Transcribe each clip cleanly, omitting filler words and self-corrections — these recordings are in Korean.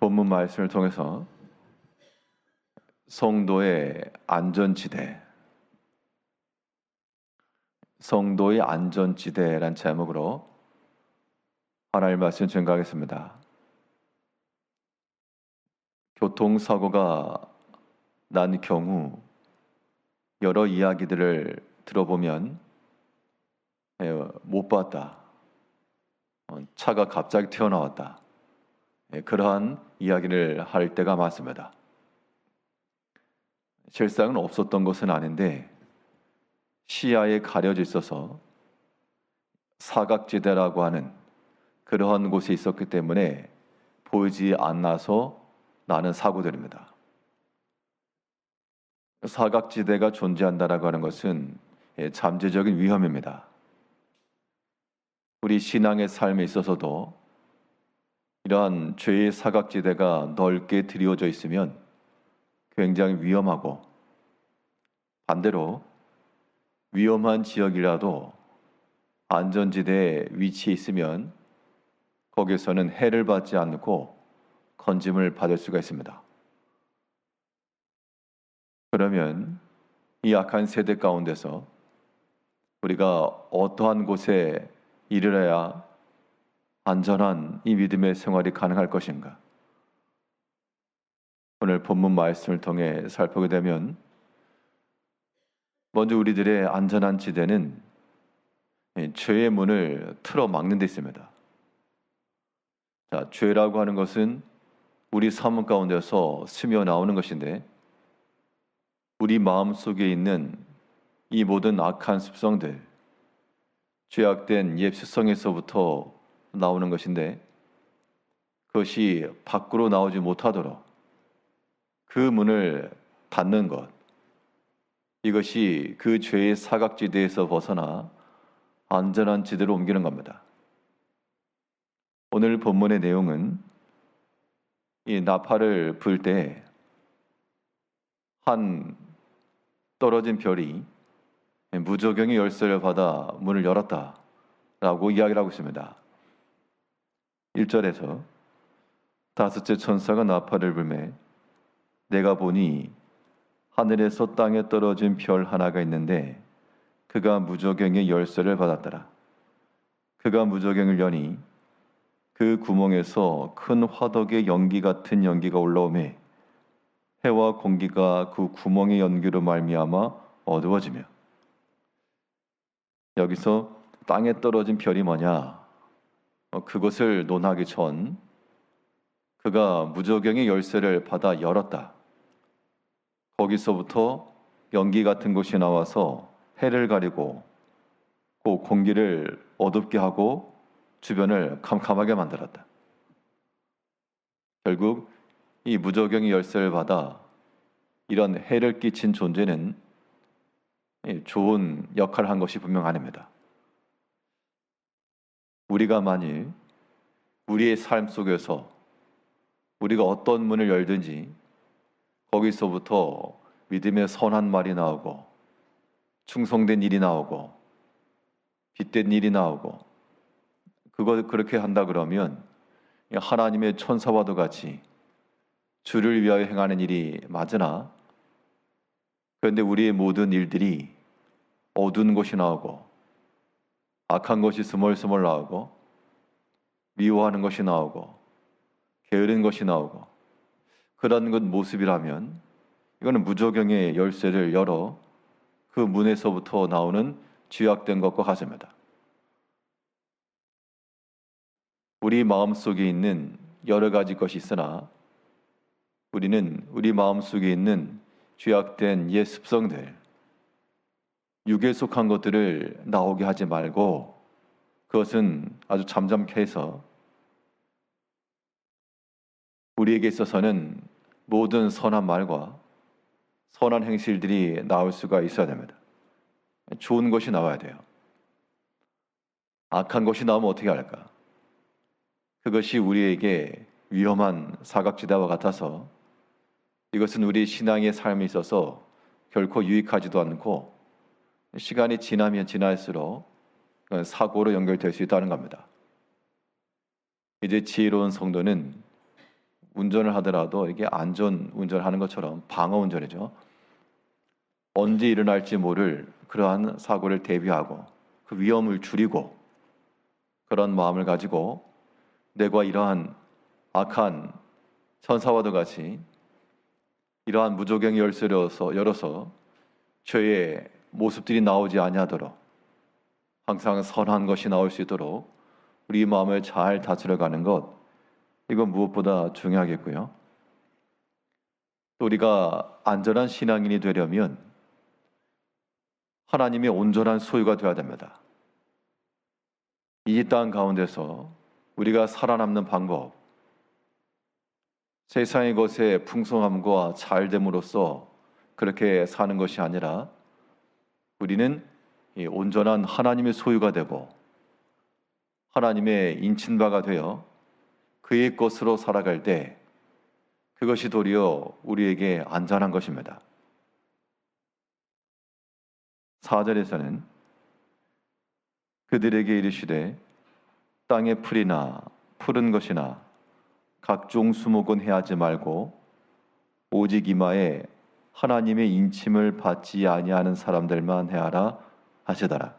본문 말씀을 통해서 성도의 안전지대, 성도의 안전지대란 제목으로 하나님의 말씀 증거하겠습니다. 교통사고가 난 경우 여러 이야기들을 들어보면 못 봤다, 차가 갑자기 튀어나왔다, 그러한 이야기를 할 때가 많습니다. 실상은 없었던 것은 아닌데 시야에 가려져 있어서 사각지대라고 하는 그러한 곳에 있었기 때문에 보이지 않아서 나는 사고들입니다. 사각지대가 존재한다라고 하는 것은 잠재적인 위험입니다. 우리 신앙의 삶에 있어서도 이러한 죄의 사각지대가 넓게 드리워져 있으면 굉장히 위험하고, 반대로 위험한 지역이라도 안전지대에 위치해 있으면 거기서는 해를 받지 않고 건짐을 받을 수가 있습니다. 그러면 이 악한 세대 가운데서 우리가 어떠한 곳에 이르러야 안전한 이 믿음의 생활이 가능할 것인가? 오늘 본문 말씀을 통해 살펴보게 되면 먼저 우리들의 안전한 지대는 죄의 문을 틀어 막는 데 있습니다. 죄라고 하는 것은 우리 삶 가운데서 스며 나오는 것인데, 우리 마음 속에 있는 이 모든 악한 습성들, 죄악된 옛 습성에서부터 나오는 것인데, 그것이 밖으로 나오지 못하도록 그 문을 닫는 것, 이것이 그 죄의 사각지대에서 벗어나 안전한 지대로 옮기는 겁니다. 오늘 본문의 내용은 이 나팔을 불 때 한 떨어진 별이 무저경의 열쇠를 받아 문을 열었다라고 이야기를 하고 있습니다. 1절에서 다섯째 천사가 나팔을 불매 내가 보니 하늘에서 땅에 떨어진 별 하나가 있는데 그가 무저경의 열쇠를 받았더라. 그가 무저경을 여니 그 구멍에서 큰 화덕의 연기 같은 연기가 올라오매 해와 공기가 그 구멍의 연기로 말미암아 어두워지며. 여기서 땅에 떨어진 별이 뭐냐? 그것을 논하기 전 그가 무저경의 열쇠를 받아 열었다. 거기서부터 연기 같은 것이 나와서 해를 가리고 그 공기를 어둡게 하고 주변을 캄캄하게 만들었다. 결국 이 무저경의 열쇠를 받아 이런 해를 끼친 존재는 좋은 역할을 한 것이 분명 아닙니다. 우리가 만일 우리의 삶 속에서 우리가 어떤 문을 열든지 거기서부터 믿음의 선한 말이 나오고 충성된 일이 나오고 빛된 일이 나오고, 그걸 그렇게 한다 그러면 하나님의 천사와도 같이 주를 위하여 행하는 일이 맞으나, 그런데 우리의 모든 일들이 어두운 것이 나오고 악한 것이 스멀스멀 나오고 미워하는 것이 나오고 게으른 것이 나오고 그런 것 모습이라면 이거는 무저경의 열쇠를 열어 그 문에서부터 나오는 죄악된 것과 같습니다. 우리 마음속에 있는 여러 가지 것이 있으나 우리는 우리 마음속에 있는 죄악된 옛 습성들, 육에 속한 것들을 나오게 하지 말고 그것은 아주 잠잠케 해서 우리에게 있어서는 모든 선한 말과 선한 행실들이 나올 수가 있어야 됩니다. 좋은 것이 나와야 돼요. 악한 것이 나오면 어떻게 할까? 그것이 우리에게 위험한 사각지대와 같아서 이것은 우리 신앙의 삶에 있어서 결코 유익하지도 않고 시간이 지나면 지날수록 사고로 연결될 수 있다는 겁니다. 이제 지혜로운 성도는 운전을 하더라도 이게 안전 운전하는 것처럼 방어 운전이죠. 언제 일어날지 모를 그러한 사고를 대비하고 그 위험을 줄이고 그런 마음을 가지고 내가 이러한 악한 천사와도 같이 이러한 무조경 열쇠를 열어서 죄의 모습들이 나오지 아니하도록 항상 선한 것이 나올 수 있도록 우리 마음을 잘 다스려가는 것, 이건 무엇보다 중요하겠고요. 또 우리가 안전한 신앙인이 되려면 하나님의 온전한 소유가 되어야 됩니다. 이 땅 가운데서 우리가 살아남는 방법, 세상의 것의 풍성함과 잘됨으로써 그렇게 사는 것이 아니라 우리는 이 온전한 하나님의 소유가 되고 하나님의 인친바가 되어 그의 것으로 살아갈 때 그것이 도리어 우리에게 안전한 것입니다. 4절에서는 그들에게 이르시되 땅의 풀이나 푸른 것이나 각종 수목은 해하지 말고 오직 이마에 하나님의 인침을 받지 아니하는 사람들만 해하라 하시더라.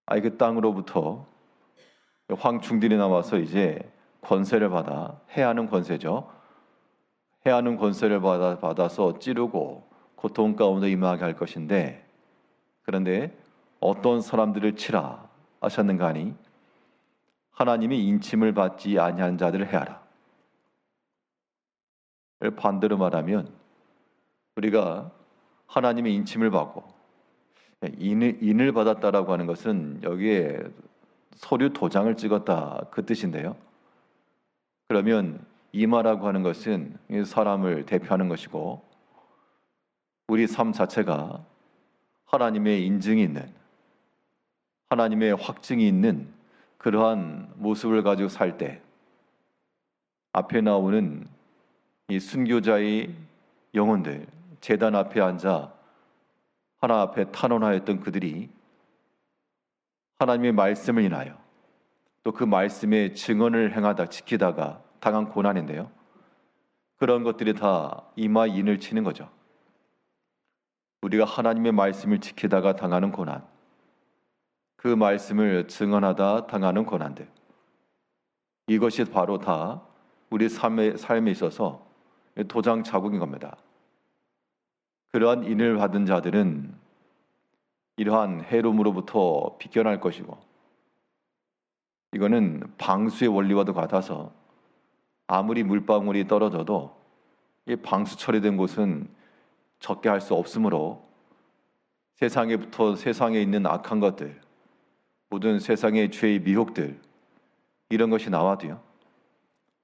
그 땅으로부터 황충들이 나와서 이제 권세를 받아, 해하는 권세죠. 해하는 권세를 받아서 찌르고 고통 가운데 임하게 할 것인데, 그런데 어떤 사람들을 치라 하셨는가 하니 하나님의 인침을 받지 아니한 자들을 해하라. 반대로 말하면 우리가 하나님의 인침을 받고 인을 받았다라고 하는 것은 여기에 서류 도장을 찍었다 그 뜻인데요. 그러면 이마라고 하는 것은 사람을 대표하는 것이고 우리 삶 자체가 하나님의 인증이 있는, 하나님의 확증이 있는 그러한 모습을 가지고 살 때 앞에 나오는 이 순교자의 영혼들, 제단 앞에 앉아 하나 앞에 탄원하였던 그들이 하나님의 말씀을 인하여 또 그 말씀의 증언을 행하다 지키다가 당한 고난인데요. 그런 것들이 다 이마 인을 치는 거죠. 우리가 하나님의 말씀을 지키다가 당하는 고난, 그 말씀을 증언하다 당하는 고난들, 이것이 바로 다 우리 삶에 있어서 도장 자국인 겁니다. 그러한 인을 받은 자들은 이러한 해로움으로부터 비껴날 것이고, 이거는 방수의 원리와도 같아서 아무리 물방울이 떨어져도 이 방수 처리된 곳은 적게 할 수 없으므로 세상에 있는 악한 것들, 모든 세상의 죄의 미혹들, 이런 것이 나와도요,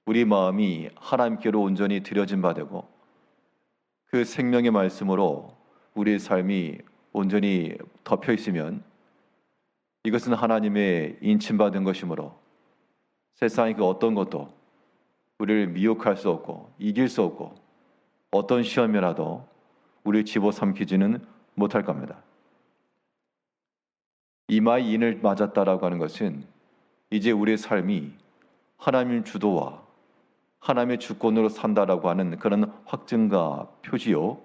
우리 마음이 하나님께로 온전히 들여진 바 되고 그 생명의 말씀으로 우리의 삶이 온전히 덮여 있으면 이것은 하나님의 인침받은 것이므로 세상의 그 어떤 것도 우리를 미혹할 수 없고 이길 수 없고 어떤 시험이라도 우리를 집어삼키지는 못할 겁니다. 이마에 인을 맞았다라고 하는 것은 이제 우리의 삶이 하나님 주도와 하나님의 주권으로 산다라고 하는 그런 확증과 표지요.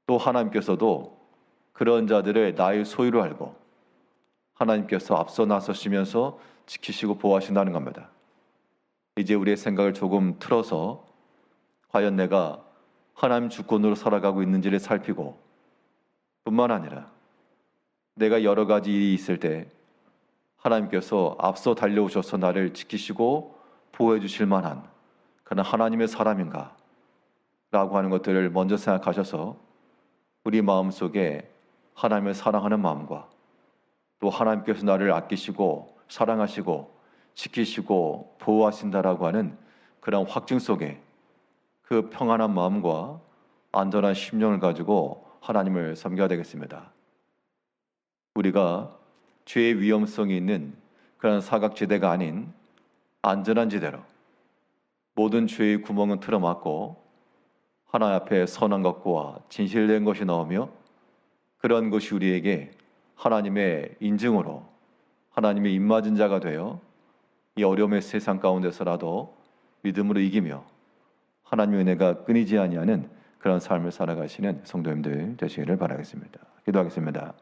또 하나님께서도 그런 자들을 나의 소유로 알고 하나님께서 앞서 나서시면서 지키시고 보호하신다는 겁니다. 이제 우리의 생각을 조금 틀어서 과연 내가 하나님 주권으로 살아가고 있는지를 살피고, 뿐만 아니라 내가 여러 가지 일이 있을 때 하나님께서 앞서 달려오셔서 나를 지키시고 보호해 주실 만한 그런 하나님의 사람인가 라고 하는 것들을 먼저 생각하셔서 우리 마음속에 하나님을 사랑하는 마음과 또 하나님께서 나를 아끼시고 사랑하시고 지키시고 보호하신다라고 하는 그런 확증 속에 그 평안한 마음과 안전한 심령을 가지고 하나님을 섬겨야 되겠습니다. 우리가 죄의 위험성이 있는 그런 사각지대가 아닌 안전한 지대로 모든 죄의 구멍은 틀어막고 하나님 앞에 선한 것과 진실된 것이 나오며 그런 것이 우리에게 하나님의 인증으로 하나님의 입맞은 자가 되어 이 어려움의 세상 가운데서라도 믿음으로 이기며 하나님의 은혜가 끊이지 아니하는 그런 삶을 살아가시는 성도님들 되시기를 바라겠습니다. 기도하겠습니다.